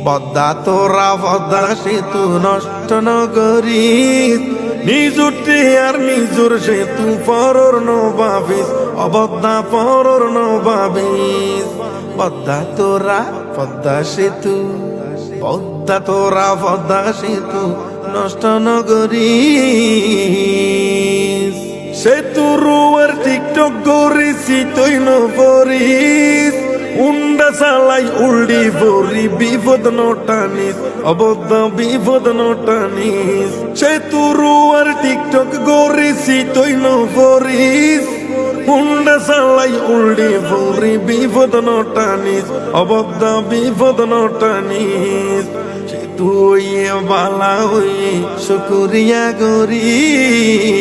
পদ্মা তোরা পদ্মা সেতু নষ্ট নগরীস, নিজুরটি আর নিজুর সেতু পরর নবাবিস, অবদ্দা পরর নবাবিস। পদ্মা তোরা পদ্মা সেতু, পদ্মা তোরা পদ্মা সেতু নষ্ট নগরীস। সেতু রুয়ার টিকটক গরিসি তৈ নপরিস, উন্ডা চালাই উল্ডি ভরি বিপদ নটানিস, অবদ্ধ বিপদ নটানিস। সেতু রুয়ার টিকটক গরিসি তৈ নপরিস, উন্ডা চালাই উল্ডি ভরি বিপদ নটানিস, অবদ্ধ বিপদ নটানিস। সেতু হইয়ে বালা হইয়ে শুকুরিয়া গরিস,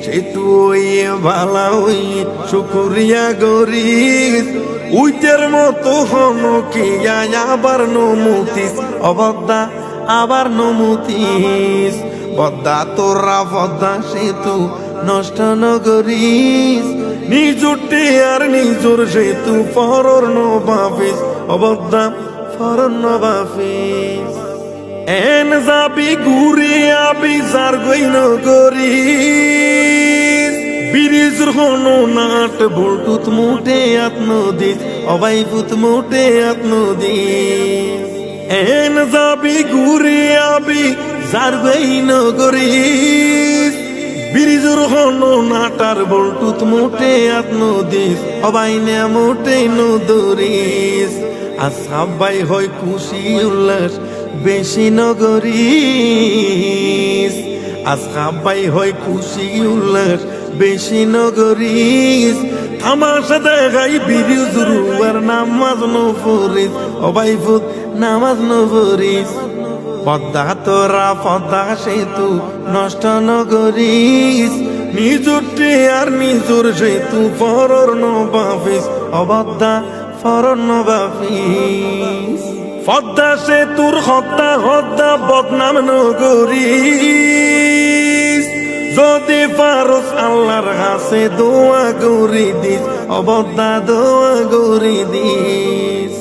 সেতু হইয়ে বালা হইয়ে শুকুরিয়া গরিস। উইতের মতো হন কি আবার নমুতিস, অবদ্ধা আবার নমুতিস। পদ্মা তোরা পদ্মা সেতু নষ্ট নগরীস, নিজুরটি আর নিজুর সেতু পরর নবাবিস, অবদ্ধা পরর নবাবিস। এন যাবি ঘুরে আবি যার গই নগরীস, ব্রিজর হনো নাট বল্টুত মুটে আত্মদিস, অবাই ফুত মুটে আত্মদিস। এন যাবি ঘুরে আবি যার গই নগরীস, ব্রিজর হনো নাটার বল্টুত মুটে আত্মদিস, অবাই নে মুটে নদরিস। আর সবাই হয় খুশি উল্লাস বেশি নগরীস, আজ সবাই হয় খুশি উল্লাস বেশি নগরীস। তামাশা দেখাই ব্রিজ রুয়ার নামাজ নপরিস, অবাই ফুত নামাজ নপরিস। পদ্মা তোরা পদ্মা সেতু নষ্ট নগরীস, নিজুরটি আর নিজুর সেতু পরর নবাবিস, অবদ্ধা পরর নবাবিস। পদ্মা সেতুর হত্যা হত্যা বদনাম নগরীস, যদি পারস আল্লাহর কাছে দোয়া গরি দিস, অবদ্ধা দোয়া গরি দিস।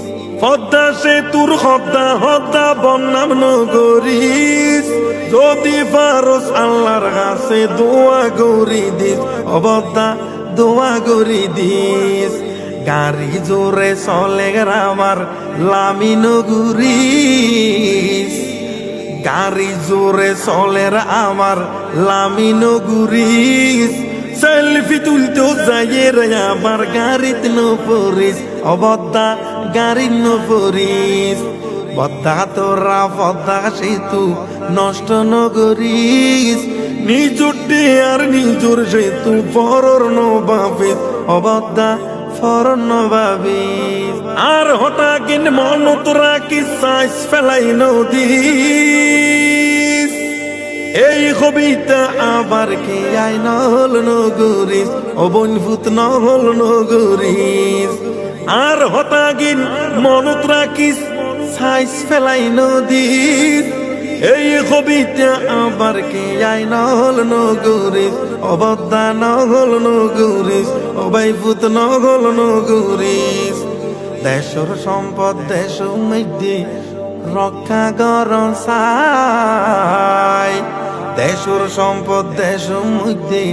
পদ্মা সেতুর হত্যা হত্যা বদনাম নগরীস, যদি পারস আল্লাহর কাছে দোয়া গরি দিস, অবদ্ধা দোয়া গরি দিস। গাড়ি জোরে চলে আমার লামি নগরীস, গাড়ি জোরে চলে আমার লামি নগরীস। সেলফি তুলতে যাইয়ে রে আমার গাড়িতে নপরিস, অবদ্ধা গাড়ির নপরিস। পদ্মা তোরা পদ্মা সেতু নষ্ট নগরীস, নিজুরটি আর নিজুর সেতু পরর নবাবিস, অবদ্ধা পরর নবাবিস। আর হঠাৎ মনত রাখি সাইজ ফেলাই নদীস, এই কবিতা আবার কে আই নহল নগরীস, অবনভূত নহল নগরীস। আর হঠাৎ মনত রাখিস সাইজ ফেলাই নদীস, এই কবিতা আবার কে আই নহল নগরীস, অবদ্ধা নহল নগরীস, অবাইভূত নহল নগরীস। দেশর সম্পদ দেশ মধ্যে রক্ষা করন চাই, দেশর সম্পদ দেশ মধ্যে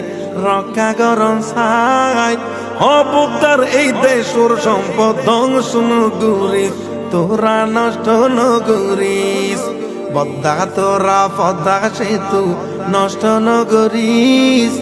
রক্ষা করন চাই। অবতার এই দেশর সম্পদ ধ্বংস নগরীস, তোরা নষ্ট নগরীস। পদ্মা তোরা পদ্মা সেতু নষ্ট নগরীস,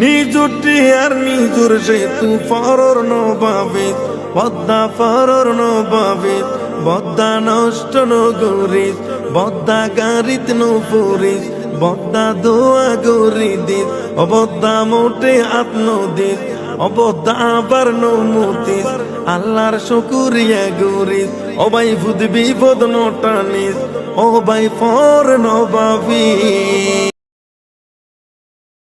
নিজুরটি আর নিজুর সেতু পরর নবাবিস, পদ্মা পরর নবাবিস। পদ্মা নষ্ট নগরীস, পদ্মা গাড়িত নপরিস, পদ্মা দোয়া গরি দিস, অবদ্ধা মোটে আত্মদিস, অবদ্ধা আবার নমতিস। আল্লাহর শুকুরিয়া গরিস, অবাই ফুদ বিপদ নটানিস, অবাই পর নবাবিস।